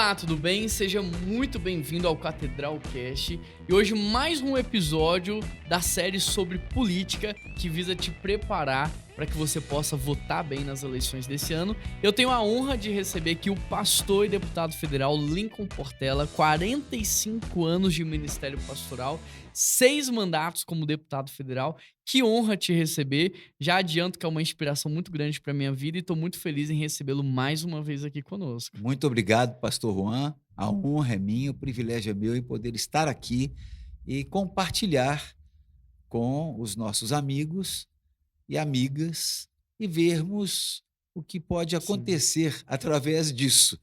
Olá, tudo bem? Seja muito bem-vindo ao Catedral Cast e hoje mais um episódio da série sobre política que visa te preparar para que você possa votar bem nas eleições desse ano. Eu tenho a honra de receber aqui o pastor e deputado federal Lincoln Portela, 45 anos de ministério pastoral, 6 mandatos como deputado federal. Que honra te receber. Já adianto que é uma inspiração muito grande para minha vida e estou muito feliz em recebê-lo mais uma vez aqui conosco. Muito obrigado, pastor Juan. A honra é minha, o privilégio é meu em poder estar aqui e compartilhar com os nossos amigos e amigas e vermos o que pode Sim. acontecer através disso.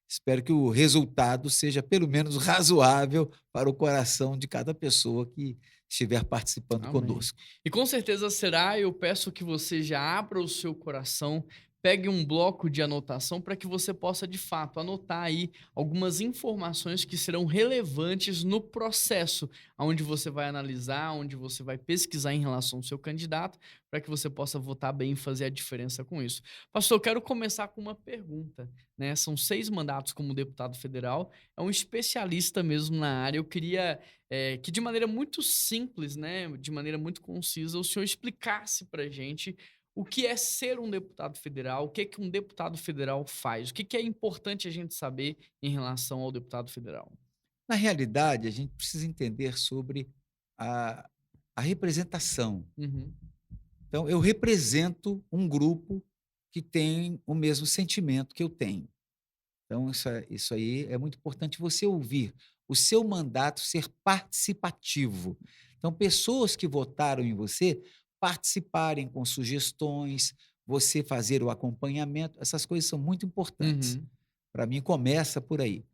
Espero que o resultado seja pelo menos razoável para o coração de cada pessoa que estiver participando Amém. conosco. E com certeza será, eu peço que você já abra o seu coração, pegue um bloco de anotação para que você possa de fato anotar aí algumas informações que serão relevantes no processo, onde você vai analisar, onde você vai pesquisar em relação ao seu candidato, para que você possa votar bem e fazer a diferença com isso. Pastor, eu quero começar com uma pergunta, né? São 6 mandatos como deputado federal, é um especialista mesmo na área. Eu queria que de maneira muito simples, né, de maneira muito concisa, o senhor explicasse para gente o que é ser um deputado federal, o que é que um deputado federal faz, o que que é importante a gente saber em relação ao deputado federal. Na realidade, a gente precisa entender sobre a, a representação. Uhum, Então, eu represento um grupo que tem o mesmo sentimento que eu tenho. Então, isso aí é muito importante você ouvir o seu mandato ser participativo. Então, pessoas que votaram em você participarem com sugestões, você fazer o acompanhamento, essas coisas são muito importantes. uhum, Para mim, começa por aí.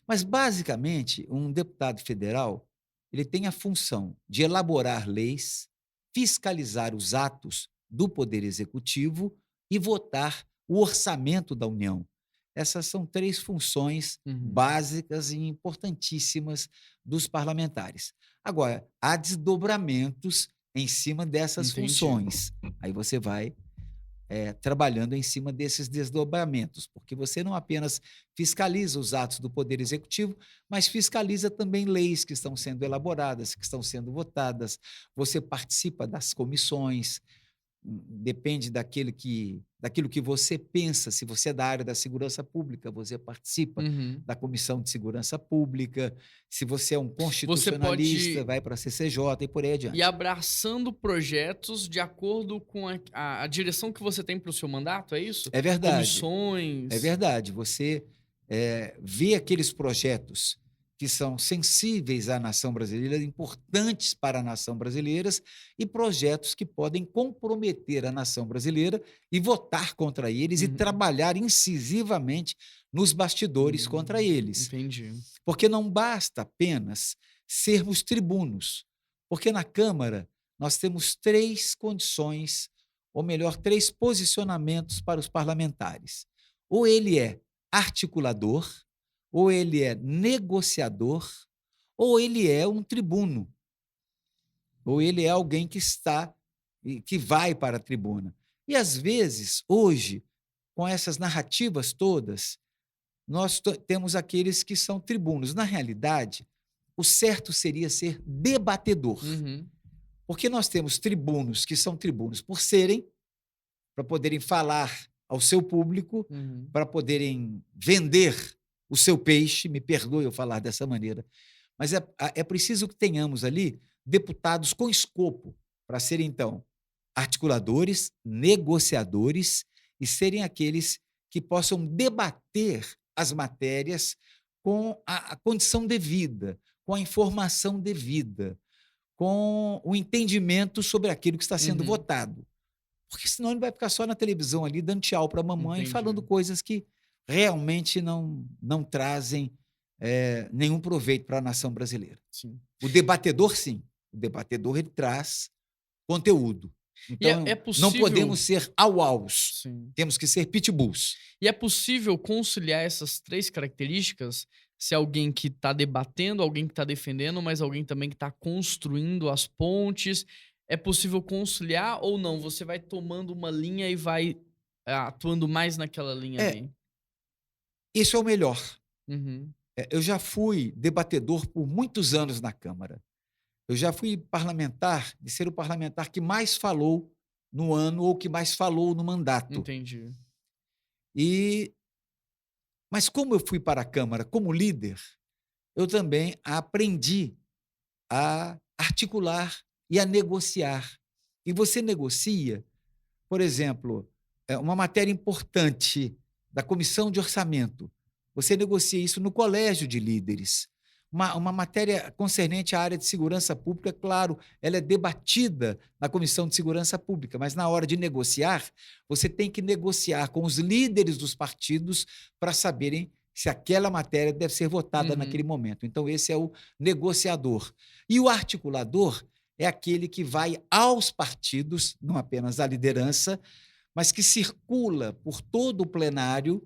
Mas, basicamente, um deputado federal, ele tem a função de elaborar leis, fiscalizar os atos do Poder Executivo e votar o orçamento da União. Essas são 3 funções uhum. básicas e importantíssimas dos parlamentares. Agora, há desdobramentos em cima dessas Entendi. funções. Aí você vai trabalhando em cima desses desdobramentos, porque você não apenas fiscaliza os atos do Poder Executivo, mas fiscaliza também leis que estão sendo elaboradas, que estão sendo votadas. Você participa das comissões, depende daquilo que você pensa. Se você é da área da segurança pública, você participa Uhum. da Comissão de Segurança Pública. Se você é um Você constitucionalista, pode vai para a CCJ e por aí ir adiante. abraçando projetos de acordo com a direção que você tem para o seu mandato, é isso? É verdade. É Comissões. verdade, você, vê aqueles projetos que são sensíveis à nação brasileira, importantes para a nação brasileira, e projetos que podem comprometer a nação brasileira e votar contra eles e Uhum. trabalhar incisivamente nos bastidores contra eles. Entendi. Porque não basta apenas sermos tribunos, porque na Câmara nós temos 3 condições, ou melhor, 3 posicionamentos para os parlamentares. Ou ele é articulador, ou ele é negociador, ou ele é um tribuno, ou ele é alguém que está e que vai para a tribuna. E às vezes, hoje, com essas narrativas todas, nós temos aqueles que são tribunos. Na realidade, o certo seria ser debatedor, Uhum, porque nós temos tribunos que são tribunos por serem, para poderem falar ao seu público, uhum. para poderem vender o seu peixe, me perdoe eu falar dessa maneira, mas é preciso que tenhamos ali deputados com escopo para serem, então, articuladores, negociadores e serem aqueles que possam debater as matérias com a condição devida, com a informação devida, com o entendimento sobre aquilo que está sendo Uhum, votado. Porque senão ele vai ficar só na televisão ali, dando tchau para a mamãe, falando entendi. coisas que realmente não trazem nenhum proveito para a nação brasileira. Sim. O debatedor, sim. O debatedor, ele traz conteúdo. E é Então, não possível podemos ser au-aus, sim. temos que ser pitbulls. E é possível conciliar essas 3 características? Se alguém que está debatendo, alguém que está defendendo, mas alguém também que está construindo as pontes, é possível conciliar ou não? Você vai tomando uma linha e vai, atuando mais naquela linha É, ali? isso é o melhor. Uhum. Eu já fui debatedor por muitos anos na Câmara. Eu já fui parlamentar, de ser o parlamentar que mais falou no ano ou que mais falou no mandato. Entendi. E, mas como eu fui para a Câmara como líder, eu também aprendi a articular e a negociar. E você negocia, por exemplo, uma matéria importante da comissão de orçamento. Você negocia isso no colégio de líderes. Uma matéria concernente à área de segurança pública, claro, ela é debatida na Comissão de Segurança Pública, mas na hora de negociar, você tem que negociar com os líderes dos partidos para saberem se aquela matéria deve ser votada naquele Uhum. momento. Então, esse é o negociador. E o articulador é aquele que vai aos partidos, não apenas à liderança, mas que circula por todo o plenário,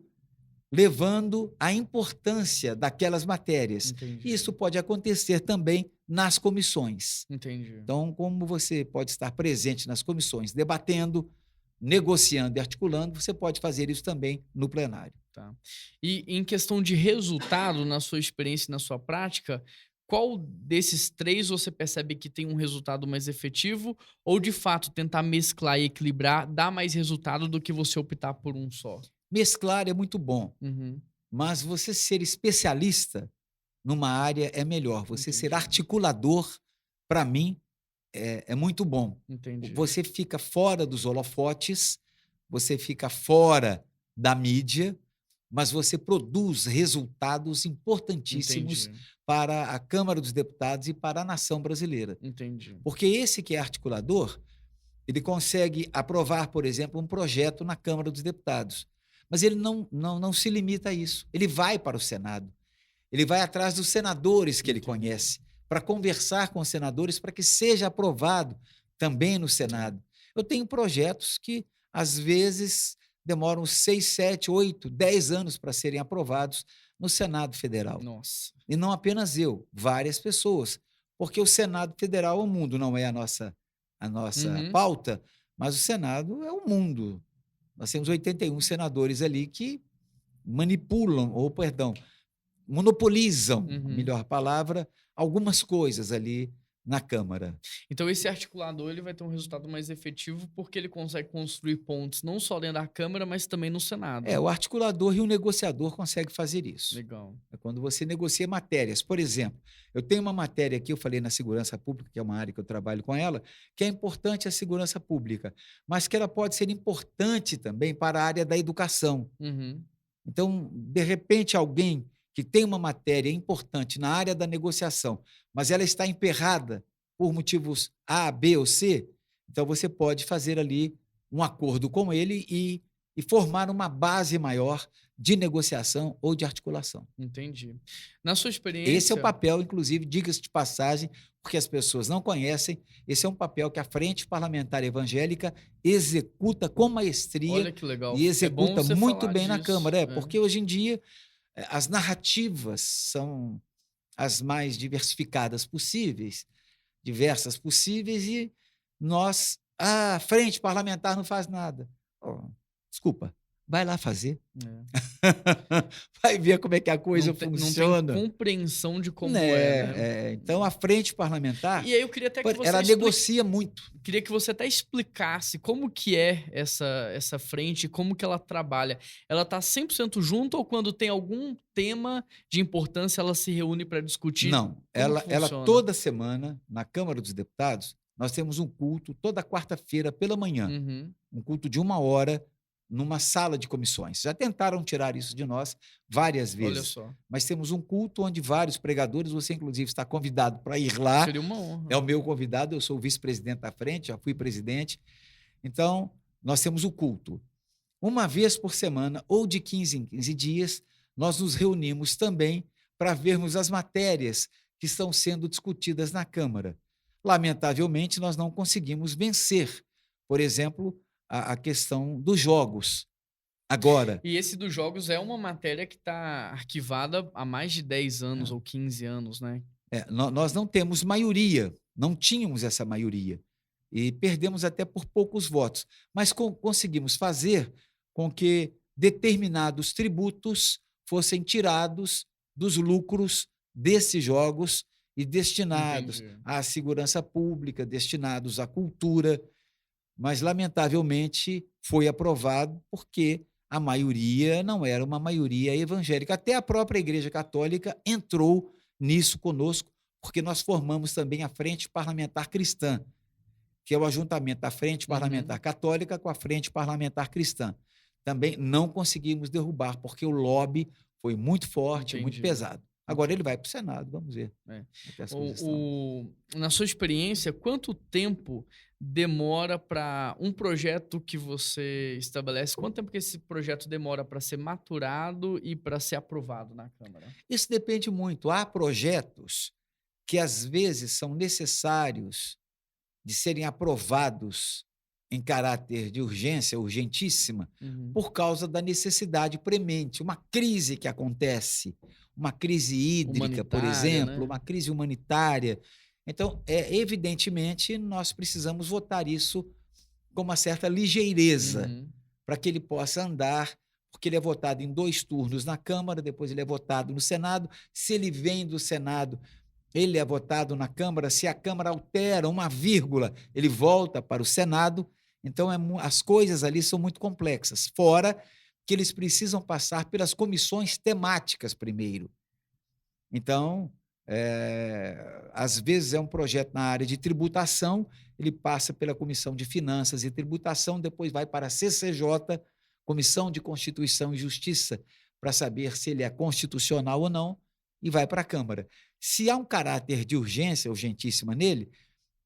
levando a importância daquelas matérias. Entendi. Isso pode acontecer também nas comissões. Entendi. Então, como você pode estar presente nas comissões, debatendo, negociando e articulando, você pode fazer isso também no plenário. Tá. E em questão de resultado, na sua experiência e na sua prática, qual desses 3 você percebe que tem um resultado mais efetivo ou, de fato, tentar mesclar e equilibrar dá mais resultado do que você optar por um só? Mesclar é muito bom, Uhum. mas você ser especialista numa área é melhor. Você ser Entendi, articulador, para mim, é muito bom. entendi, Você fica fora dos holofotes, você fica fora da mídia, mas você produz resultados importantíssimos entendi, para a Câmara dos Deputados e para a nação brasileira. entendi, Porque esse que é articulador, ele consegue aprovar, por exemplo, um projeto na Câmara dos Deputados. Mas ele não se limita a isso. Ele vai para o Senado. Ele vai atrás dos senadores que ele entendi. conhece, para conversar com os senadores para que seja aprovado também no É. Senado. Eu tenho projetos que, às vezes, demoram 6, 7, 8, 10 anos para serem aprovados no Senado Federal. Nossa. E não apenas eu, várias pessoas, porque o Senado Federal, o mundo não é a nossa Uhum. pauta, mas o Senado é o mundo. Nós temos 81 senadores ali que manipulam, ou perdão, monopolizam, a Uhum. melhor palavra, algumas coisas ali na Câmara. Então esse articulador ele vai ter um resultado mais efetivo, porque ele consegue construir pontos não só dentro da Câmara, mas também no Senado. O articulador e o negociador conseguem fazer isso. Legal. É quando você negocia matérias. Por exemplo, eu tenho uma matéria aqui, eu falei na segurança pública, que é uma área que eu trabalho com ela, que é importante a segurança pública, mas que ela pode ser importante também para a área da educação. Uhum. Então, de repente, alguém que tem uma matéria importante na área da negociação, mas ela está emperrada por motivos A, B ou C, então você pode fazer ali um acordo com ele e formar uma base maior de negociação ou de articulação. Entendi. Na sua Esse é o experiência papel, inclusive, diga-se de passagem, porque as pessoas não conhecem, esse é um papel que a Frente Parlamentar Evangélica executa com maestria olha que legal. e É bom executa você muito falar bem na disso. Câmara. É. Porque hoje em dia as narrativas são as mais diversificadas possíveis, diversas possíveis, e a Frente Parlamentar não faz nada. Oh, desculpa, vai lá fazer. É. Vai ver como é que a Não coisa não tem funciona. compreensão de como é, né. Né, então a frente parlamentar, E aí eu queria até que você ela negocia muito. queria que você até explicasse como que é essa frente, como que ela trabalha. Ela tá 100% junto ou quando tem algum tema de importância ela se reúne para discutir? Não, Como que ela funciona? toda semana, na Câmara dos Deputados, nós temos um culto toda quarta-feira pela manhã, Uhum. um culto de 1 hora, numa sala de comissões. Já tentaram tirar isso de nós várias Olha vezes, só, mas temos um culto onde vários pregadores, você inclusive está convidado para ir lá, seria uma é honra. o meu convidado, eu sou o vice-presidente da frente, já fui presidente. Então, nós temos o culto. Uma vez por semana, ou de 15 em 15 dias, nós nos reunimos também para vermos as matérias que estão sendo discutidas na Câmara. Lamentavelmente, nós não conseguimos vencer, por exemplo, a questão dos jogos. Agora, E esse dos jogos é uma matéria que está arquivada há mais de 10 anos é, ou 15 anos, né. nós não temos maioria, não tínhamos essa maioria, e perdemos até por poucos votos, mas conseguimos fazer com que determinados tributos fossem tirados dos lucros desses jogos e destinados Entendi. à segurança pública, destinados à cultura, mas, lamentavelmente, foi aprovado porque a maioria não era uma maioria evangélica. Até a própria Igreja Católica entrou nisso conosco, porque nós formamos também a Frente Parlamentar Cristã, que é o ajuntamento da Frente Uhum. Parlamentar Católica com a Frente Parlamentar Cristã. Também não conseguimos derrubar, porque o lobby foi muito forte, muito Entendi, pesado. Agora ele entendi. vai para o Senado, vamos ver É. até essa posição. Na sua experiência, quanto tempo demora para um projeto que você estabelece? Quanto tempo que esse projeto demora para ser maturado e para ser aprovado na Câmara? Isso depende muito. Há projetos que às vezes são necessários de serem aprovados em caráter de urgência, urgentíssima, Uhum. por causa da necessidade premente, uma crise que acontece, uma crise hídrica, por Humanitária, exemplo, né? uma crise humanitária. Então, evidentemente, nós precisamos votar isso com uma certa ligeireza, Uhum. para que ele possa andar, porque ele é votado em 2 turnos na Câmara, depois ele é votado no Senado. Se ele vem do Senado, ele é votado na Câmara. Se a Câmara altera uma vírgula, ele volta para o Senado. Então, as coisas ali são muito complexas. Fora que eles precisam passar pelas comissões temáticas primeiro. Então, às vezes é um projeto na área de tributação, ele passa pela Comissão de Finanças e Tributação, depois vai para a CCJ, Comissão de Constituição e Justiça, para saber se ele é constitucional ou não, e vai para a Câmara. Se há um caráter de urgência, urgentíssima nele,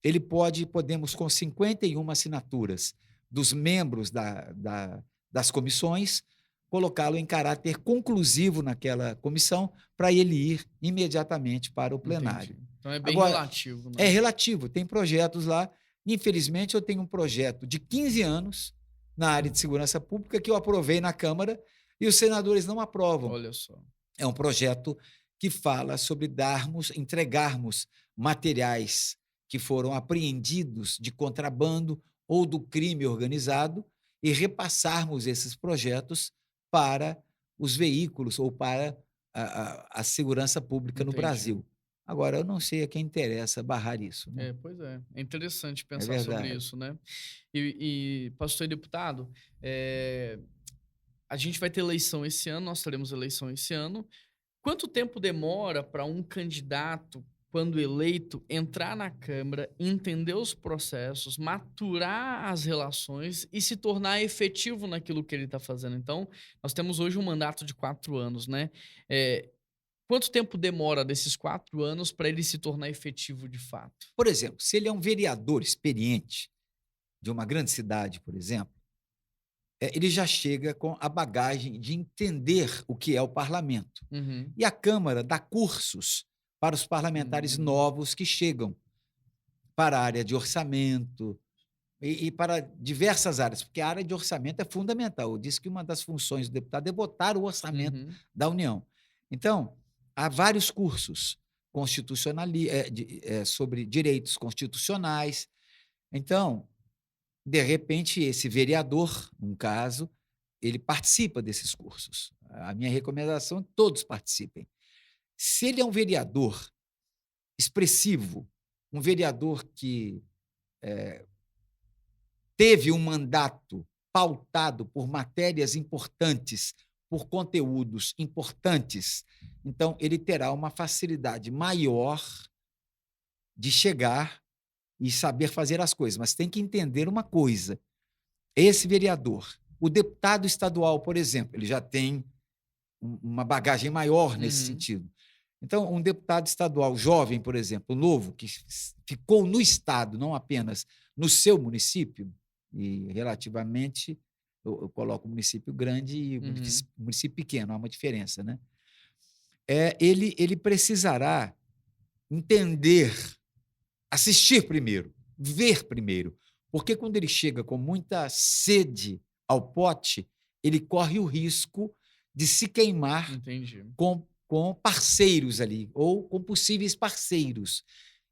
ele podemos, com 51 assinaturas dos membros das comissões, colocá-lo em caráter conclusivo naquela comissão, para ele ir imediatamente para o plenário. Entendi. Então é bem Agora, relativo, é né? relativo, tem projetos lá. Infelizmente, eu tenho um projeto de 15 anos na área de segurança pública que eu aprovei na Câmara e os senadores não aprovam. Olha só. É um projeto que fala sobre entregarmos materiais que foram apreendidos de contrabando ou do crime organizado e repassarmos esses projetos para os veículos ou para a segurança pública no Entendi. Brasil. Agora, eu não sei a quem interessa barrar isso, né? É, pois é. É interessante É pensar sobre verdade. isso, né? Pastor e deputado, a gente vai ter eleição esse ano, nós teremos eleição esse ano. Quanto tempo demora para um candidato, quando eleito, entrar na Câmara, entender os processos, maturar as relações e se tornar efetivo naquilo que ele está fazendo? Então, nós temos hoje um mandato de 4 anos, né? Eh, Quanto tempo demora desses 4 anos para ele se tornar efetivo de fato? Por exemplo, se ele é um vereador experiente de uma grande cidade, por exemplo, ele já chega com a bagagem de entender o que é o parlamento. Uhum. E a Câmara dá cursos para os parlamentares Hum, novos que chegam para a área de orçamento e para diversas áreas, porque a área de orçamento é fundamental. Diz que uma das funções do deputado é votar o orçamento uhum. da União. Então, há vários cursos sobre direitos constitucionais. Então, de repente, esse vereador, num caso, ele participa desses cursos. A minha recomendação é que todos participem. Se ele é um vereador expressivo, um vereador que teve um mandato pautado por matérias importantes, por conteúdos importantes, então ele terá uma facilidade maior de chegar e saber fazer as coisas. Mas tem que entender uma coisa: esse vereador, o deputado estadual, por exemplo, ele já tem uma bagagem maior nesse Uhum. sentido. Então, um deputado estadual jovem, por exemplo, novo, que ficou no estado, não apenas no seu município, e relativamente, eu coloco o município grande e o Uhum. município pequeno, há uma diferença, né? Ele precisará entender, assistir primeiro, ver primeiro, porque quando ele chega com muita sede ao pote, ele corre o risco de se queimar Entendi. com parceiros ali, ou com possíveis parceiros.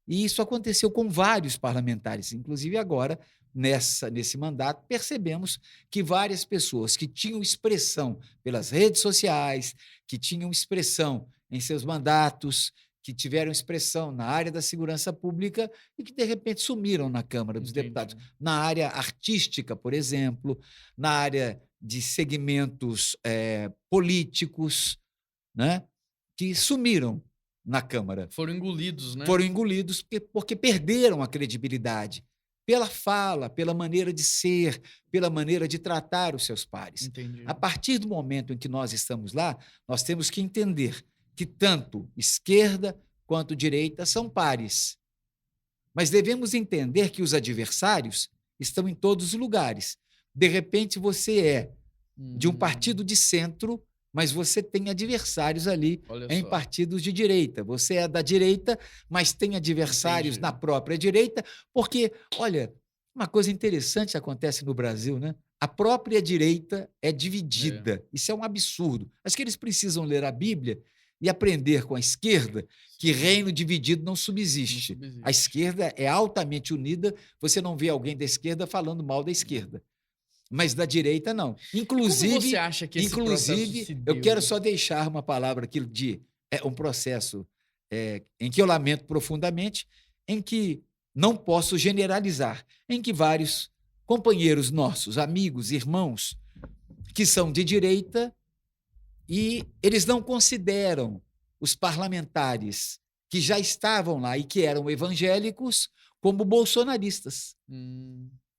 E isso aconteceu com vários parlamentares, inclusive agora, nesse mandato, percebemos que várias pessoas que tinham expressão pelas redes sociais, que tinham expressão em seus mandatos, que tiveram expressão na área da segurança pública e que, de repente, sumiram na Câmara dos Deputados. Entendi. Na área artística, por exemplo, na área de segmentos políticos, né, que sumiram na Câmara. Foram engolidos, né? Foram engolidos porque perderam a credibilidade pela fala, pela maneira de ser, pela maneira de tratar os seus pares. Entendi. A partir do momento em que nós estamos lá, nós temos que entender que tanto esquerda quanto direita são pares. Mas devemos entender que os adversários estão em todos os lugares. De repente, você é de um partido de centro, mas você tem adversários ali Olha em só. partidos de direita. Você é da direita, mas tem adversários Entendi. na própria direita, porque, olha, uma coisa interessante acontece no Brasil, né? A própria direita é dividida. Isso é um absurdo. Acho que eles precisam ler a Bíblia e aprender com a esquerda que reino dividido não subsiste. Não subsiste. A esquerda é altamente unida, você não vê alguém da esquerda falando mal da esquerda. Mas da direita, não. Como você acha que esse processo Inclusive, se eu deu? quero só deixar uma palavra aqui de um processo em que eu lamento profundamente, em que não posso generalizar, em que vários companheiros nossos, amigos, irmãos, que são de direita, e eles não consideram os parlamentares que já estavam lá e que eram evangélicos como bolsonaristas.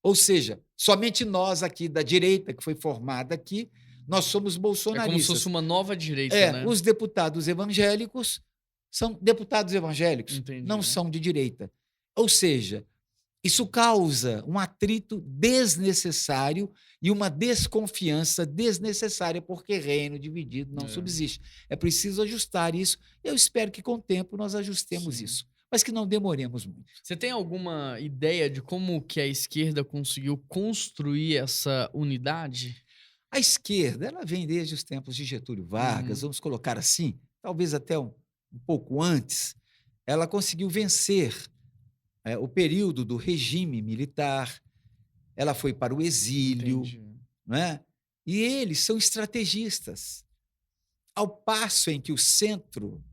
Ou seja, somente nós aqui da direita, que foi formada aqui, nós somos É bolsonaristas. como se fosse uma nova direita, né? Os deputados evangélicos são deputados evangélicos, Entendi. não são de direita. Ou seja, isso causa um atrito desnecessário e uma desconfiança desnecessária, porque reino dividido não subsiste. É preciso ajustar isso. Eu espero que, com o tempo, nós ajustemos Sim. isso, mas que não demoremos muito. Você tem alguma ideia de como que a esquerda conseguiu construir essa unidade? A esquerda, ela vem desde os tempos de Getúlio Vargas, vamos colocar assim, talvez até um pouco antes. Ela conseguiu vencer o período do regime militar, ela foi para o exílio, Entendi. não é? E eles são estrategistas. Ao passo em que o centro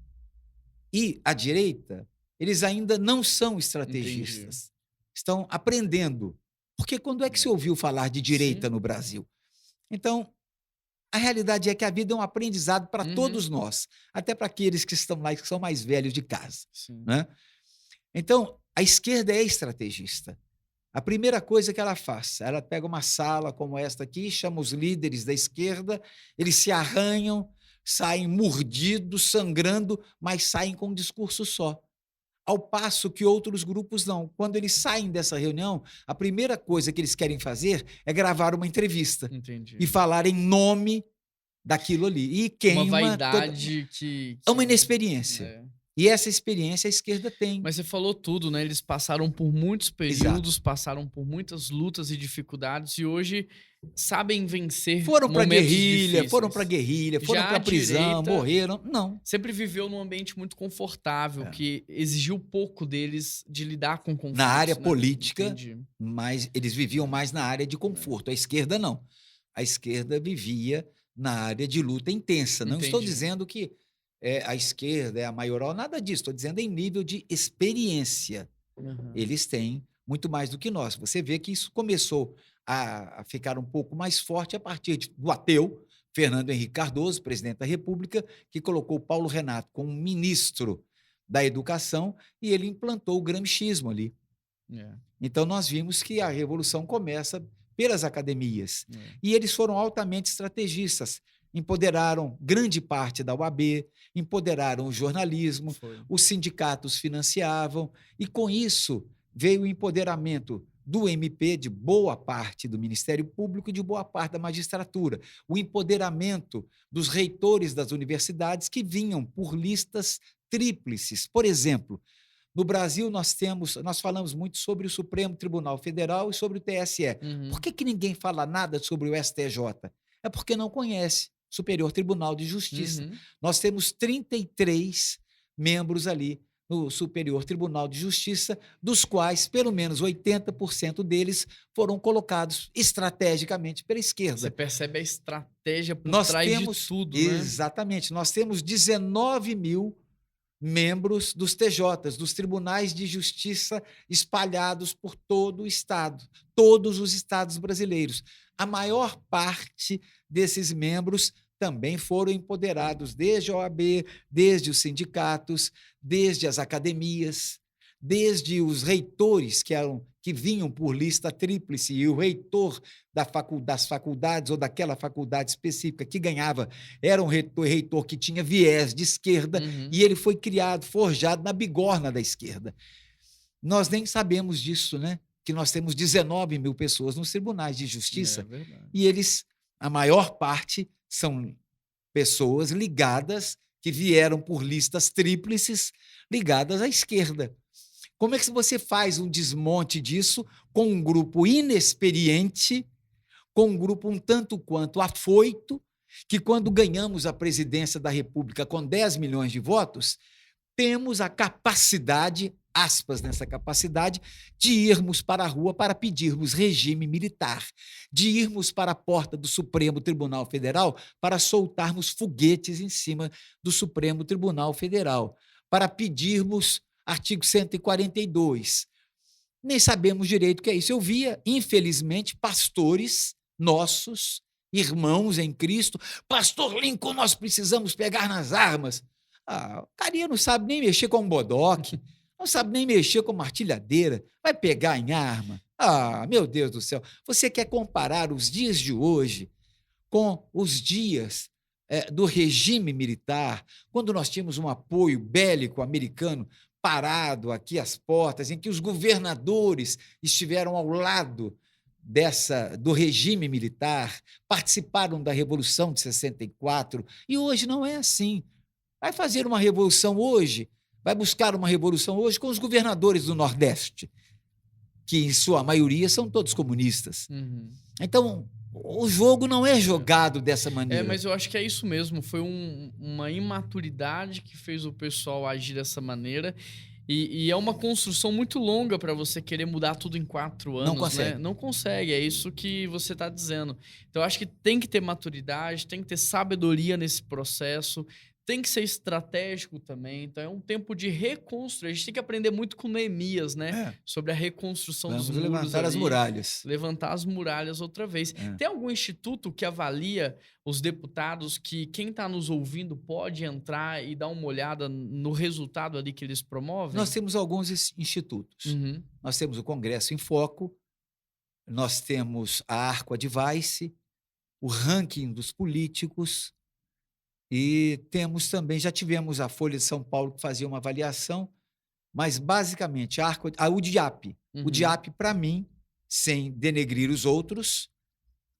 e a direita, eles ainda não são estrategistas. Estão aprendendo. Porque quando é que se ouviu falar de direita Sim. no Brasil? Então, a realidade é que a vida é um aprendizado para todos nós, até para aqueles que estão lá e que são mais velhos de casa, Sim. né? Então, a esquerda é estrategista. A primeira coisa que ela faz, ela pega uma sala como esta aqui, chama os líderes da esquerda, eles se arranham, saem mordidos, sangrando, mas saem com um discurso só. Ao passo que outros grupos não. Quando eles saem dessa reunião, a primeira coisa que eles querem fazer é gravar uma entrevista Entendi. e falar em nome daquilo ali. E queima Uma toda... vaidade que... É uma inexperiência. É. E essa experiência a esquerda tem. Mas você falou tudo, né? Eles passaram por muitos períodos, passaram por muitas lutas e dificuldades e hoje sabem vencer Foram para momentos guerrilha, difíceis. foram para guerrilha, foram Já para a prisão, direita- morreram. Não. Sempre viveu num ambiente muito confortável, que exigiu pouco deles de lidar com conflitos. Na área né? política, Entendi. mas eles viviam mais na área de conforto. A esquerda não. A esquerda vivia na área de luta intensa. Não estou Entendi. dizendo que a esquerda é a maioral, nada disso. Estou dizendo em nível de experiência. Uhum. Eles têm muito mais do que nós. Você vê que isso começou a ficar um pouco mais forte a partir do ateu Fernando Henrique Cardoso, presidente da República, que colocou Paulo Renato como ministro da Educação e ele implantou o gramscismo ali. É. Então, nós vimos que a revolução começa pelas academias. É. E eles foram altamente estrategistas. Empoderaram grande parte da UAB, empoderaram o jornalismo, Foi. os sindicatos financiavam, e com isso veio o empoderamento do MP, de boa parte do Ministério Público e de boa parte da magistratura. O empoderamento dos reitores das universidades que vinham por listas tríplices. Por exemplo, no Brasil nós falamos muito sobre o Supremo Tribunal Federal e sobre o TSE. Uhum. Por que ninguém fala nada sobre o STJ? É porque não conhece Superior Tribunal de Justiça. Uhum. Nós temos 33 membros ali no Superior Tribunal de Justiça, dos quais pelo menos 80% deles foram colocados estrategicamente pela Você esquerda. percebe a estratégia por Nós trás de temos, tudo, né? exatamente, nós temos 19.000 membros dos TJs, dos tribunais de justiça espalhados por todo o estado, todos os estados brasileiros. A maior parte desses membros também foram empoderados desde a OAB, desde os sindicatos, desde as academias, desde os reitores que vinham por lista tríplice e o reitor das faculdades ou daquela faculdade específica que ganhava era um reitor que tinha viés de esquerda Uhum. e ele foi criado, forjado na bigorna da esquerda. Nós nem sabemos disso, né? Que nós temos 19.000 pessoas nos tribunais de É justiça verdade. e eles, a maior parte, são pessoas ligadas, que vieram por listas tríplices, ligadas à esquerda. Como é que você faz um desmonte disso com um grupo inexperiente, com um grupo um tanto quanto afoito, que quando ganhamos a presidência da República com 10 milhões de votos, temos a capacidade, aspas nessa capacidade, de irmos para a rua para pedirmos regime militar, de irmos para a porta do Supremo Tribunal Federal para soltarmos foguetes em cima do Supremo Tribunal Federal, para pedirmos artigo 142. Nem sabemos direito o que é isso. Eu via, infelizmente, pastores nossos, irmãos em Cristo, pastor Lincoln, nós precisamos pegar nas armas. O carinha não sabe nem mexer com um bodoque, não sabe nem mexer com uma artilhadeira, vai pegar em arma. Meu Deus do céu, você quer comparar os dias de hoje com os dias do regime militar, quando nós tínhamos um apoio bélico americano parado aqui às portas, em que os governadores estiveram ao lado do regime militar, participaram da Revolução de 64, e hoje não é assim. Vai fazer uma revolução hoje, vai buscar uma revolução hoje com os governadores do Nordeste, que em sua maioria são todos comunistas. Uhum. Então, o jogo não é jogado dessa maneira. Mas eu acho que é isso mesmo. Foi uma imaturidade que fez o pessoal agir dessa maneira. E é uma construção muito longa para você querer mudar tudo em 4 anos, Não consegue. né? Não consegue, é isso que você está dizendo. Então, eu acho que tem que ter maturidade, tem que ter sabedoria nesse processo, tem que ser estratégico também. Então, é um tempo de reconstruir. A gente tem que aprender muito com Neemias, né? Sobre a reconstrução dos Vamos muros levantar as ali. muralhas. Levantar as muralhas outra vez. Tem algum instituto que avalia os deputados, que quem está nos ouvindo pode entrar e dar uma olhada no resultado ali que eles promovem? Nós temos alguns institutos. Uhum. Nós temos o Congresso em Foco, nós temos a Arco Advice, o ranking dos políticos, e temos também, já tivemos a Folha de São Paulo que fazia uma avaliação, mas basicamente o DIAP. Uhum. O DIAP, para mim, sem denegrir os outros,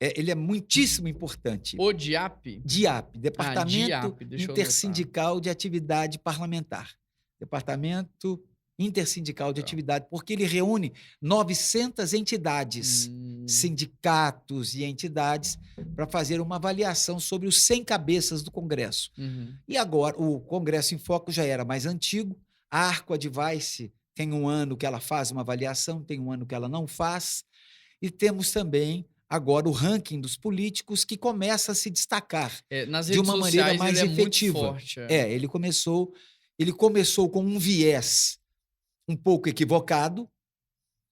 ele é muitíssimo importante. O DIAP? DIAP, Departamento DIAP, deixa eu Intersindical de Atividade Parlamentar. Departamento Intersindical de Atividade, porque ele reúne 900 entidades, sindicatos e entidades, para fazer uma avaliação sobre os 100 cabeças do Congresso. Uhum. E agora, o Congresso em Foco já era mais antigo, a Arco Advice tem um ano que ela faz uma avaliação, tem um ano que ela não faz, e temos também agora o ranking dos políticos, que começa a se destacar Nas de redes uma maneira sociais mais ele é efetiva. muito forte. Ele começou com um viés um pouco equivocado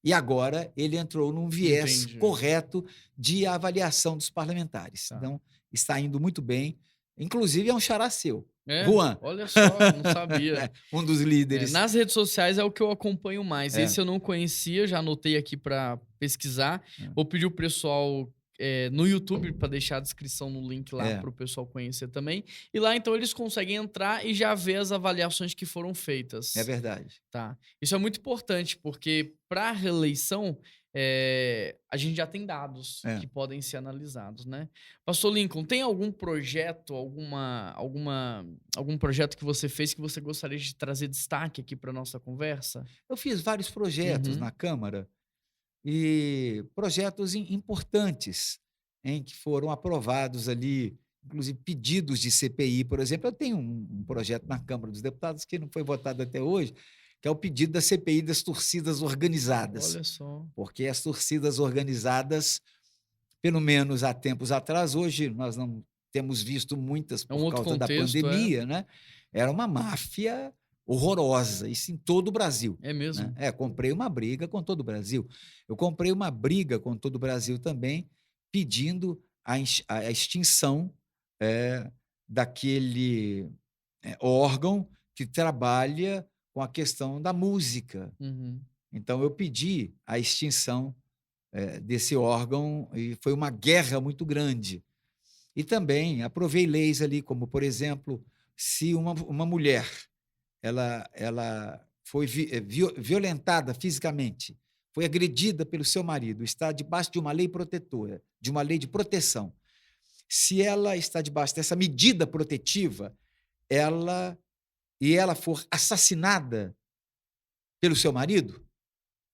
e agora ele entrou num viés correto de avaliação dos parlamentares. Então, está indo muito bem. Inclusive, é um xará seu. Juan. Olha só, não sabia. Um dos líderes. Nas redes sociais é o que eu acompanho mais. Esse eu não conhecia, já anotei aqui para pesquisar. Vou pedir o pessoal no YouTube para deixar a descrição no link lá para o pessoal conhecer também. E lá, então, eles conseguem entrar e já ver as avaliações que foram feitas. É verdade. Tá. Isso é muito importante, porque para a reeleição, a gente já tem dados que podem ser analisados, né? Pastor Lincoln, tem algum projeto, algum projeto que você fez que você gostaria de trazer destaque aqui para nossa conversa? Eu fiz vários projetos na Câmara, e projetos importantes, que foram aprovados ali inclusive pedidos de CPI, por exemplo. Eu tenho um projeto na Câmara dos Deputados que não foi votado até hoje, que é o pedido da CPI das torcidas organizadas, Olha só. porque as torcidas organizadas, pelo menos há tempos atrás, hoje nós não temos visto muitas É um por outro causa da contexto, é. pandemia, né? Era uma máfia horrorosa, isso em todo o Brasil, É né? mesmo? Comprei uma briga com todo o Brasil. Eu comprei uma briga com todo o Brasil também, pedindo a extinção daquele órgão que trabalha com a questão da música. Uhum. Então, eu pedi a extinção desse órgão e foi uma guerra muito grande. E também aprovei leis ali, como, por exemplo, se uma mulher ela foi violentada fisicamente, foi agredida pelo seu marido, está debaixo de uma lei protetora, de uma lei de proteção. Se ela está debaixo dessa medida protetiva, ela for assassinada pelo seu marido,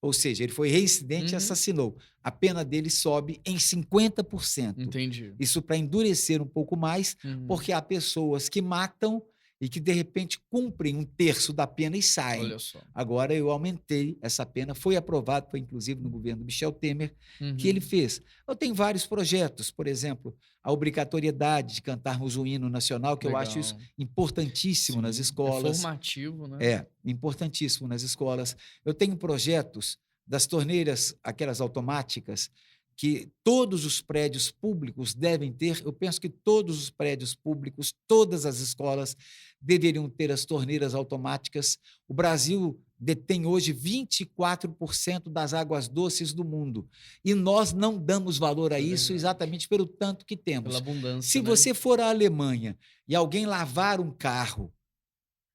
ou seja, ele foi reincidente e Uhum. assassinou, a pena dele sobe em 50%. Entendi. Isso para endurecer um pouco mais, Uhum. porque há pessoas que matam e que, de repente, cumprem um terço da pena e saem. Olha só. Agora eu aumentei essa pena, foi aprovado, foi inclusive no governo Michel Temer, que ele Uhum. fez. Eu tenho vários projetos, por exemplo, a obrigatoriedade de cantarmos o hino nacional, que eu acho isso Legal. importantíssimo nas Sim, é escolas. formativo, né? Importantíssimo nas escolas. Eu tenho projetos das torneiras, aquelas automáticas, que todos os prédios públicos devem ter. Eu penso que todos os prédios públicos, todas as escolas deveriam ter as torneiras automáticas. O Brasil detém hoje 24% das águas doces do mundo e nós não damos valor a É isso verdade. exatamente pelo tanto que Pela temos. abundância, Se né? você for à Alemanha e alguém lavar um carro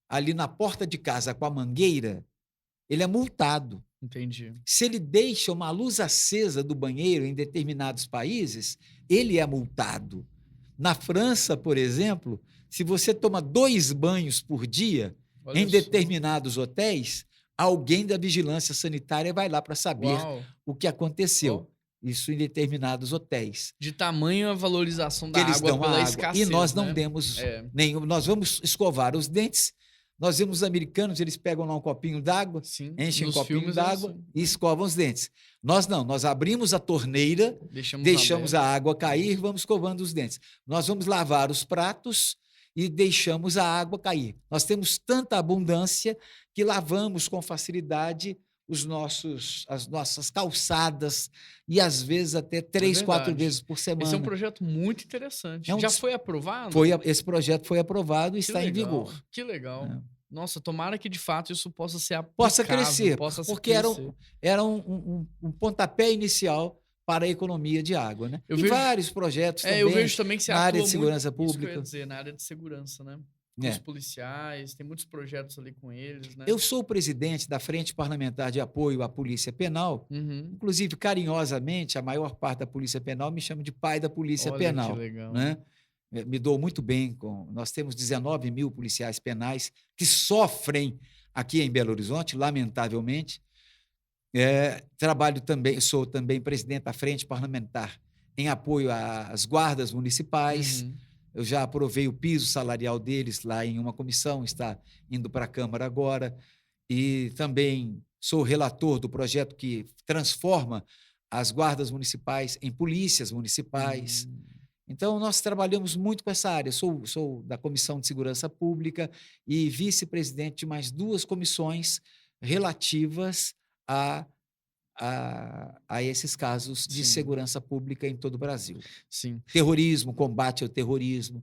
ali na porta de casa com a mangueira, ele é multado. Entendi. Se ele deixa uma luz acesa do banheiro em determinados países, ele é multado. Na França, por exemplo, se você toma 2 banhos por dia, Olha em só. determinados hotéis, alguém da vigilância sanitária vai lá para saber Uau! o que aconteceu. Ó, Isso em determinados hotéis, de tamanho a valorização que da eles água dão a pela água. E nós escassez, não né? demos É, nenhum. Nós vamos escovar os dentes, nós vemos os americanos, eles pegam lá um copinho d'água, sim. enchem um Nos copinho filmes é d'água assim, e né? escovam os dentes. Nós não, nós abrimos a torneira, Deixamos deixamos a aberto. água cair, Isso. vamos escovando os dentes. Nós vamos lavar os pratos e deixamos a água cair. Nós temos tanta abundância que lavamos com facilidade as nossas calçadas e às vezes até É 3, 4 verdade. vezes por Esse é um semana. projeto muito interessante. É um Já des- foi aprovado? Esse projeto foi aprovado e Que está em legal, vigor, que legal. né? Nossa, tomara que de fato isso possa ser Possa aplicável, crescer, possa se porque crescer. era um pontapé inicial para a economia de água, né? Eu E vejo, vários projetos eu também vejo também que você na área atua de muito, segurança isso que eu ia pública. dizer, na área de segurança, né? Com os É. policiais, tem muitos projetos ali com eles, né? Eu sou o presidente da Frente Parlamentar de Apoio à Polícia Penal, Uhum. inclusive, carinhosamente, a maior parte da Polícia Penal me chama de pai da Polícia Olha que Penal, legal. né? Me dou muito bem com. Nós temos 19 mil policiais penais que sofrem aqui em Belo Horizonte, lamentavelmente. Trabalho também, sou também presidente da Frente Parlamentar em apoio às guardas municipais. Uhum. Eu já aprovei o piso salarial deles lá em uma comissão, está indo para a Câmara agora. E também sou relator do projeto que transforma as guardas municipais em polícias municipais. Hum. Então, nós trabalhamos muito com essa área. Sou da Comissão de Segurança Pública e vice-presidente de mais 2 comissões relativas a, a esses casos de Sim, segurança pública em todo o Brasil. sim. Terrorismo, combate ao terrorismo.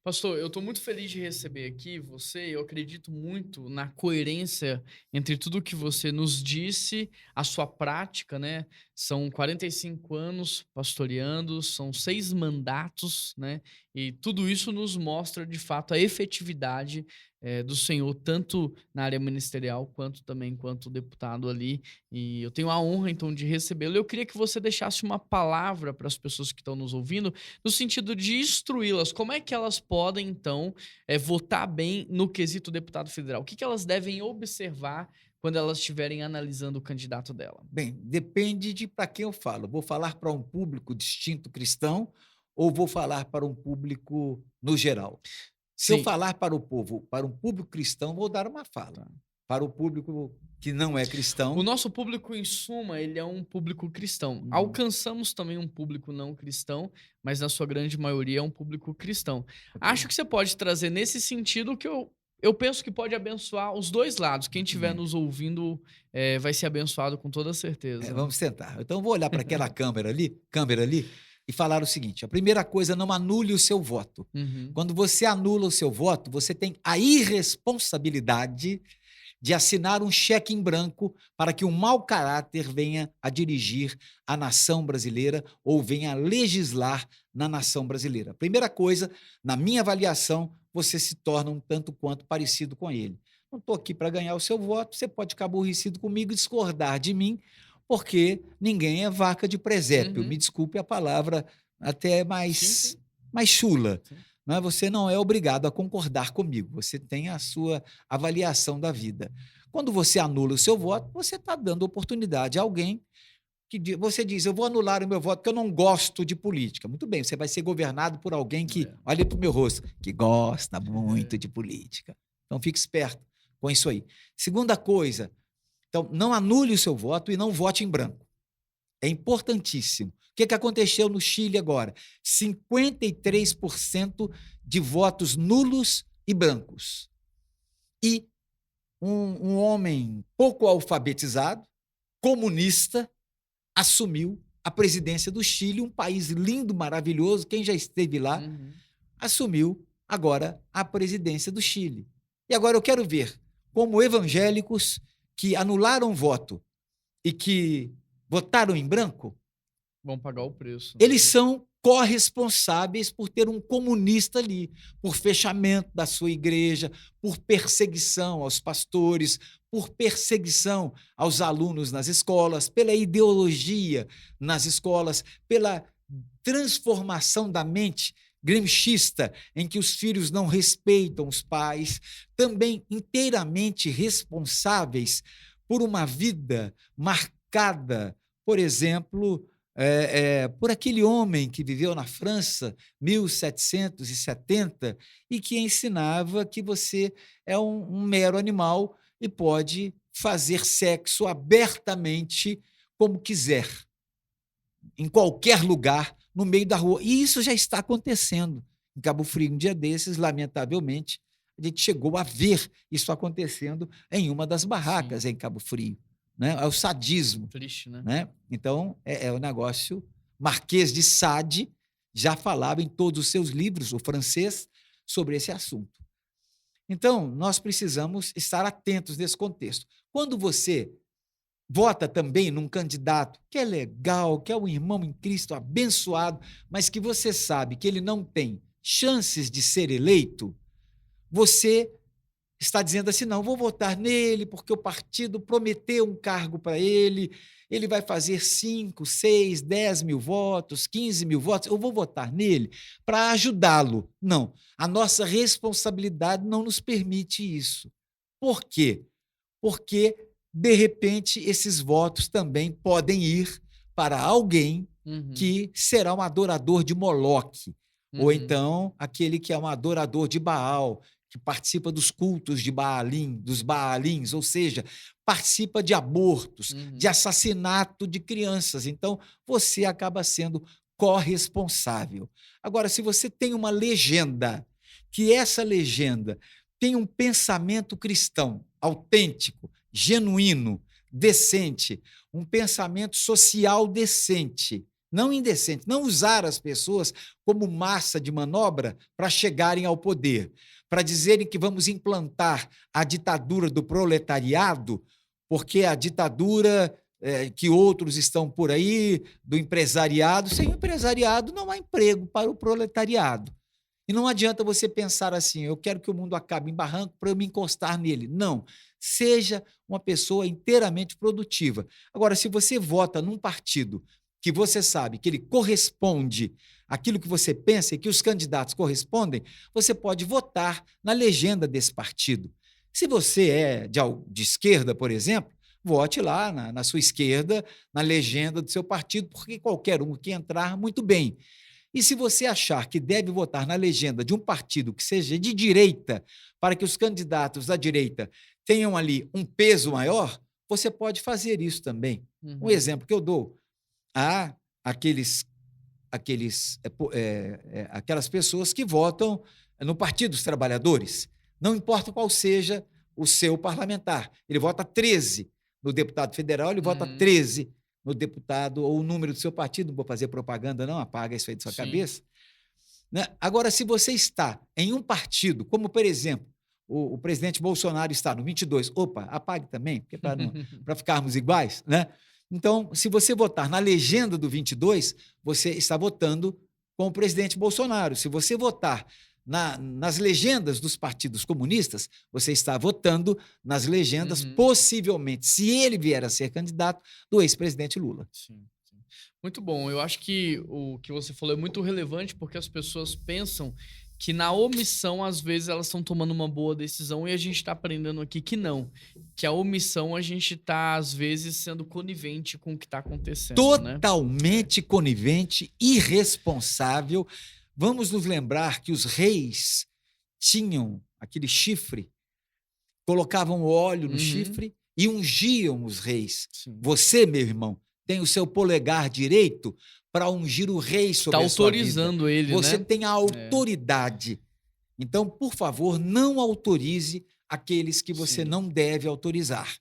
Pastor, eu estou muito feliz de receber aqui você. Eu acredito muito na coerência entre tudo que você nos disse, a sua prática, né? São 45 anos pastoreando, são 6 mandatos, né? E tudo isso nos mostra, de fato, a efetividade do Senhor, tanto na área ministerial, quanto também enquanto deputado ali. E eu tenho a honra, então, de recebê-lo. Eu queria que você deixasse uma palavra para as pessoas que estão nos ouvindo, no sentido de instruí-las, como é que elas podem, então, votar bem no quesito deputado federal? O que elas devem observar quando elas estiverem analisando o candidato dela? Bem, depende de para quem eu falo. Vou falar para um público distinto cristão ou vou falar para um público no geral? Se eu Sim. falar para o povo, para um público cristão, vou dar uma fala. Tá. Para o público que não é O cristão, nosso público, em suma, ele é um público cristão. uhum, Alcançamos também um público não cristão, mas na sua grande maioria é um público cristão. Acho ok, que você pode trazer nesse sentido que eu penso que pode abençoar os dois lados. Quem muito estiver bem. nos ouvindo vai ser abençoado com toda certeza. Vamos tentar. Então, eu vou olhar para aquela câmera ali, e falar o seguinte: a primeira coisa, não anule o seu voto. Uhum. Quando você anula o seu voto, você tem a irresponsabilidade de assinar um cheque em branco para que um mau caráter venha a dirigir a nação brasileira ou venha a legislar na nação brasileira. Primeira coisa, na minha avaliação, você se torna um tanto quanto parecido com ele. Não estou aqui para ganhar o seu voto, você pode ficar aborrecido comigo e discordar de mim, porque ninguém é vaca de presépio. Me Uhum. desculpe a palavra até Sim, sim, mais chula. sim. Não é? Você não é obrigado a concordar comigo, você tem a sua avaliação da vida. Quando você anula o seu voto, você está dando oportunidade a alguém você diz, eu vou anular o meu voto porque eu não gosto de política. Muito bem, você vai ser governado por alguém que, É, olha para o meu rosto, que gosta muito é. de política. Então fique esperto com isso aí. Segunda coisa, então não anule o seu voto e não vote em branco. É importantíssimo. O que aconteceu no Chile agora? 53% de votos nulos e brancos. E um homem pouco alfabetizado, comunista, assumiu a presidência do Chile, um país lindo, maravilhoso. Quem já esteve lá, Uhum. assumiu agora a presidência do Chile. E agora eu quero ver como evangélicos que anularam o voto e que votaram em branco, Vão pagar o preço, eles né? são corresponsáveis por ter um comunista ali, por fechamento da sua igreja, por perseguição aos pastores, por perseguição aos alunos nas escolas, pela ideologia nas escolas, pela transformação da mente gramscista, em que os filhos não respeitam os pais, também inteiramente responsáveis por uma vida marcada, por exemplo, por aquele homem que viveu na França, 1770, e que ensinava que você é um mero animal e pode fazer sexo abertamente como quiser, em qualquer lugar, no meio da rua. E isso já está acontecendo. Em Cabo Frio, um dia desses, lamentavelmente, a gente chegou a ver isso acontecendo em uma das Sim. barracas em Cabo Frio. Né? É o sadismo. Triste, né? Né? Então, é o negócio. Marquês de Sade já falava em todos os seus livros, o francês, sobre esse assunto. Então, nós precisamos estar atentos nesse contexto. Quando você vota também num candidato que é legal, que é um irmão em Cristo abençoado, mas que você sabe que ele não tem chances de ser eleito, você está dizendo assim: não, vou votar nele porque o partido prometeu um cargo para ele, ele vai fazer 5, 6, 10 mil votos, 15 mil votos, eu vou votar nele para ajudá-lo. Não, a nossa responsabilidade não nos permite isso. Por quê? Porque, de repente, esses votos também podem ir para alguém Uhum. que será um adorador de Moloque, ou Uhum. então aquele que é um adorador de Baal, que participa dos cultos de Baalim, dos Baalins, ou seja, participa de abortos, de Uhum. assassinato de crianças. Então, você acaba sendo corresponsável. Agora, se você tem uma legenda, que essa legenda tem um pensamento cristão autêntico, genuíno, decente, um pensamento social decente, não indecente, não usar as pessoas como massa de manobra para chegarem ao poder, para dizerem que vamos implantar a ditadura do proletariado, porque a ditadura que outros estão por aí, do empresariado, sem o empresariado não há emprego para o proletariado. E não adianta você pensar assim: eu quero que o mundo acabe em barranco para eu me encostar nele. Não. Seja uma pessoa inteiramente produtiva. Agora, se você vota num partido que você sabe que ele corresponde àquilo que você pensa e que os candidatos correspondem, você pode votar na legenda desse partido. Se você é de esquerda, por exemplo, vote lá na sua esquerda, na legenda do seu partido, porque qualquer um que entrar, muito bem. E se você achar que deve votar na legenda de um partido que seja de direita, para que os candidatos da direita tenham ali um peso maior, você pode fazer isso também. Um Uhum. exemplo que eu dou: há aquelas pessoas que votam no Partido dos Trabalhadores, não importa qual seja o seu parlamentar. Ele vota 13 no deputado federal, ele vota Uhum. 13 no deputado ou o número do seu partido. Não vou fazer propaganda, não, apaga isso aí da sua Sim. cabeça. Né? Agora, se você está em um partido, como, por exemplo, o presidente Bolsonaro está no 22, opa, apague também, porque para ficarmos iguais, né? Então, se você votar na legenda do 22, você está votando com o presidente Bolsonaro. Se você votar nas legendas dos partidos comunistas, você está votando nas legendas, Uhum. possivelmente, se ele vier a ser candidato, do ex-presidente Lula. Sim, sim. Muito bom. Eu acho que o que você falou é muito relevante porque as pessoas pensam que na omissão, às vezes, elas estão tomando uma boa decisão e a gente está aprendendo aqui que não. Que a omissão a gente está, às vezes, sendo conivente com o que está acontecendo, né? Totalmente conivente, irresponsável. Vamos nos lembrar que os reis tinham aquele chifre, colocavam óleo no Uhum. chifre e ungiam os reis. Sim. Você, meu irmão, tem o seu polegar direito para ungir o rei Tá sobre a sua vida. autorizando ele, Você né? tem a É, autoridade. Então, por favor, não autorize aqueles que você sim. não deve autorizar,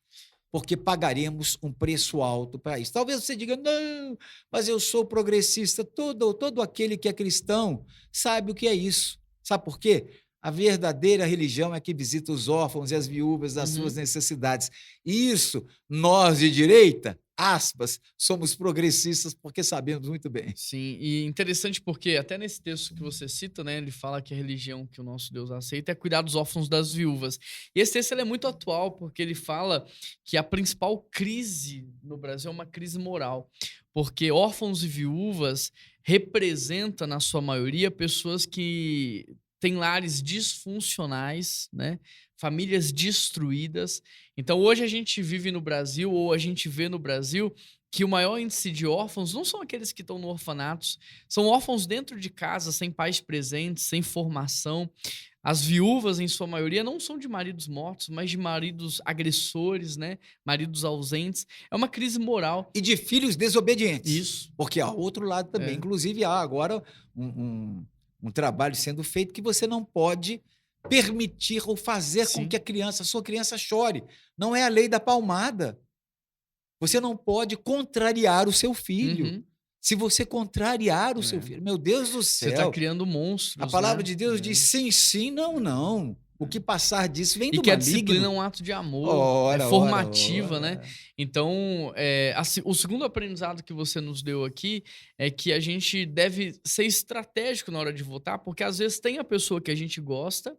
porque pagaremos um preço alto para isso. Talvez você diga, não, mas eu sou progressista. Todo aquele que é cristão sabe o que é isso. Sabe por quê? A verdadeira religião é que visita os órfãos e as viúvas das suas Uhum. necessidades. E isso, nós de direita, aspas, somos progressistas porque sabemos muito bem. Sim, e interessante porque até nesse texto que você cita, né, ele fala que a religião que o nosso Deus aceita é cuidar dos órfãos das viúvas. E esse texto ele é muito atual porque ele fala que a principal crise no Brasil é uma crise moral, porque órfãos e viúvas representa na sua maioria pessoas que têm lares disfuncionais, né, famílias destruídas. Então hoje a gente vive no Brasil ou a gente vê no Brasil que o maior índice de órfãos não são aqueles que estão no orfanatos, são órfãos dentro de casa, sem pais presentes, sem formação. As viúvas, em sua maioria, não são de maridos mortos, mas de maridos agressores, né? Maridos ausentes. É uma crise moral. E de filhos desobedientes, Isso. porque há outro lado também. É. Inclusive, há agora um trabalho sendo feito que você não pode permitir ou fazer com que Sim. a sua criança chore. Não é a lei da palmada. Você não pode contrariar o seu filho. Uhum. Se você contrariar o seu É. filho, meu Deus do Você está céu, criando a monstros, palavra né? de Deus diz É. sim, sim, não, não. O que passar disso vem E do que a disciplina é maligno. um ato de amor, é Ora, ora, formativa, né. ora. Então, o segundo aprendizado que você nos deu aqui é que a gente deve ser estratégico na hora de votar, porque às vezes tem a pessoa que a gente gosta,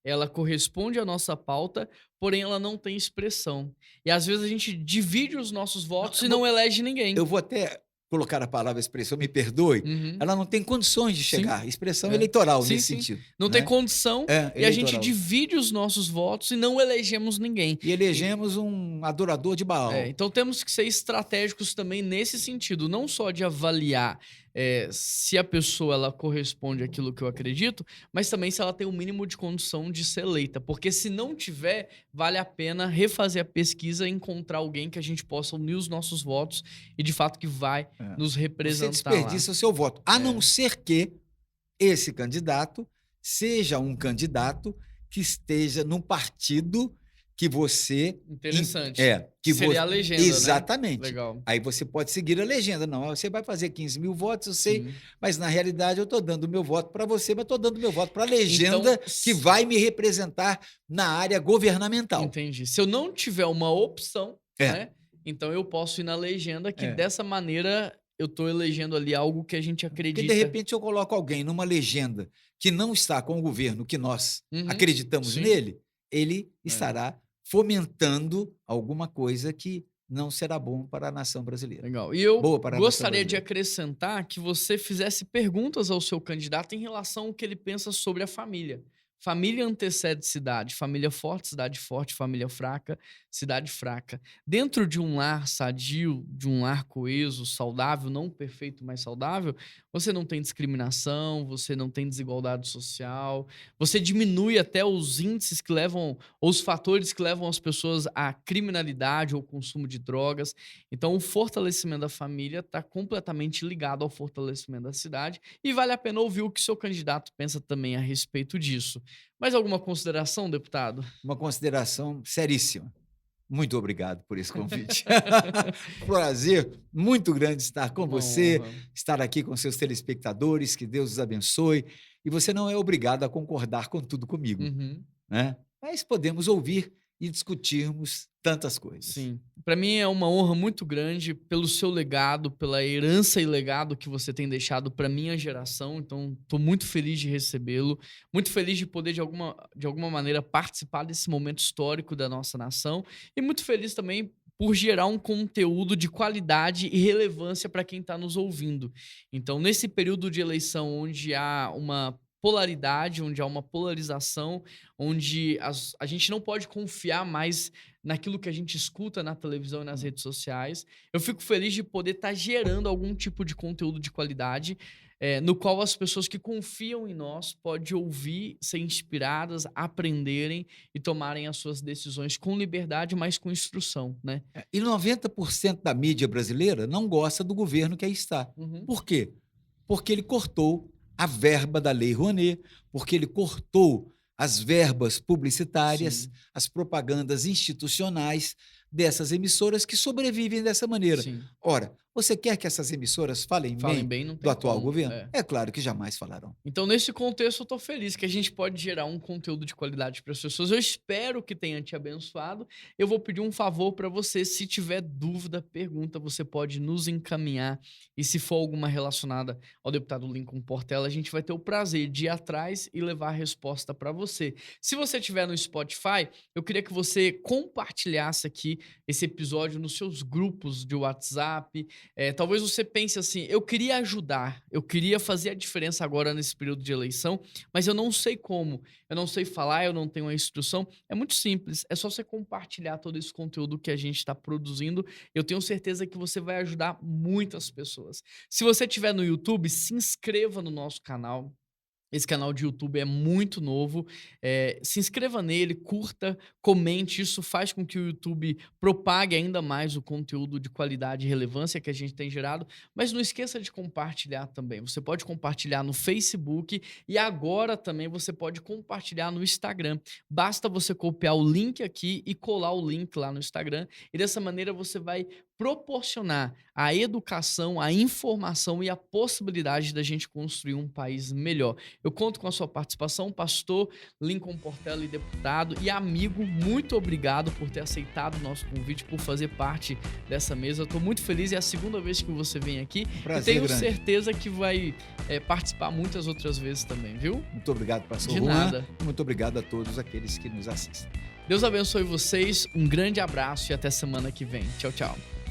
ela corresponde à nossa pauta, porém ela não tem expressão. E às vezes a gente divide os nossos Não, votos e não elege eu ninguém. vou até colocar a palavra expressão, me perdoe, Uhum. ela não tem condições de Sim. chegar. Expressão É. eleitoral Sim, nesse sim. sentido, Não tem né? condição É, e a gente eleitoral. divide os nossos votos e não elegemos ninguém. E elegemos um adorador de Baal. Então temos que ser estratégicos também nesse sentido, não só de avaliar se a pessoa ela corresponde àquilo que eu acredito, mas também se ela tem o mínimo de condição de ser eleita. Porque se não tiver, vale a pena refazer a pesquisa e encontrar alguém que a gente possa unir os nossos votos e de fato que vai É. nos Você representar lá. desperdiça o seu voto, a não É, ser que esse candidato seja um candidato que esteja num partido que você interessante. que Seria você a legenda, né? exatamente. Legal. Aí você pode seguir a legenda. Não, você vai fazer 15 mil votos, eu sei, Sim. mas na realidade eu estou dando o meu voto para você, mas estou dando o meu voto para a Então, legenda que vai me representar na área governamental. entendi. Se eu não tiver uma opção, É, né, então eu posso ir na legenda que é. dessa maneira eu tô elegendo ali algo que a gente Porque de acredita. repente eu coloco alguém numa legenda que não está com o governo que nós Uhum. acreditamos Sim. nele, ele É, estará fomentando alguma coisa que não será bom para a nação brasileira. legal. E eu Boa para a nação gostaria de brasileira. acrescentar que você fizesse perguntas ao seu candidato em relação ao que ele pensa sobre a família. família antecede cidade, família forte, família fraca, cidade fraca. Dentro de um lar sadio, de um lar coeso, saudável, não perfeito, mas saudável, você não tem discriminação, você não tem desigualdade social, você diminui até os índices que levam, ou os fatores que levam as pessoas à criminalidade ou consumo de drogas. Então, o fortalecimento da família está completamente ligado ao fortalecimento da cidade e vale a pena ouvir o que seu candidato pensa também a respeito disso. Mais alguma consideração, deputado? Uma consideração seríssima. Muito obrigado por esse convite. Prazer muito grande estar com Uma você, honra. estar aqui com seus telespectadores, que Deus os abençoe. E você não é obrigado a concordar com tudo comigo, Uhum. né? Mas podemos ouvir e discutirmos tantas coisas. Sim. Para mim é uma honra muito grande pelo seu legado, pela herança e legado que você tem deixado para minha geração. Então, estou muito feliz de recebê-lo, muito feliz de poder, de alguma maneira, participar desse momento histórico da nossa nação e muito feliz também por gerar um conteúdo de qualidade e relevância para quem está nos ouvindo. Então, nesse período de eleição onde há uma polaridade, onde há uma polarização, onde a gente não pode confiar mais naquilo que a gente escuta na televisão e nas redes sociais. Eu fico feliz de poder estar gerando algum tipo de conteúdo de qualidade, no qual as pessoas que confiam em nós podem ouvir, ser inspiradas, aprenderem e tomarem as suas decisões com liberdade, mas com instrução, né? E 90% da mídia brasileira não gosta do governo que aí está. Uhum. Por quê? Porque ele cortou a verba da Lei Rouanet, porque ele cortou as verbas publicitárias, Sim, as propagandas institucionais dessas emissoras que sobrevivem dessa maneira. sim. Ora, você quer que essas emissoras falem Falem bem bem, não do tem atual como. governo? É. É claro que jamais falarão. Então, nesse contexto, eu tô feliz que a gente pode gerar um conteúdo de qualidade para as pessoas. Eu espero que tenha te abençoado. Eu vou pedir um favor para você. Se tiver dúvida, pergunta, você pode nos encaminhar. E se for alguma relacionada ao deputado Lincoln Portela, a gente vai ter o prazer de ir atrás e levar a resposta para você. Se você estiver no Spotify, eu queria que você compartilhasse aqui esse episódio nos seus grupos de WhatsApp. Talvez você pense assim, eu queria ajudar, eu queria fazer a diferença agora nesse período de eleição, mas eu não sei como, eu não sei falar, eu não tenho a instrução. É muito simples, é só você compartilhar todo esse conteúdo que a gente está produzindo. Eu tenho certeza que você vai ajudar muitas pessoas. Se você estiver no YouTube, se inscreva no nosso canal. Esse canal de YouTube é muito novo. Se inscreva nele, curta, comente. Isso faz com que o YouTube propague ainda mais o conteúdo de qualidade e relevância que a gente tem gerado. Mas não esqueça de compartilhar também. Você pode compartilhar no Facebook e agora também você pode compartilhar no Instagram. Basta você copiar o link aqui e colar o link lá no Instagram. E dessa maneira você vai proporcionar a educação, a informação e a possibilidade da gente construir um país melhor. Eu conto com a sua participação, pastor Lincoln Portela e deputado e amigo. Muito obrigado por ter aceitado o nosso convite, por fazer parte dessa mesa. Eu estou muito feliz, é a segunda vez que você vem aqui Prazer e tenho grande. certeza que vai participar muitas outras vezes também, viu? Muito obrigado, pastor De Juan. nada. E muito obrigado a todos aqueles que nos assistem. Deus abençoe vocês, um grande abraço e até semana que vem. Tchau, tchau.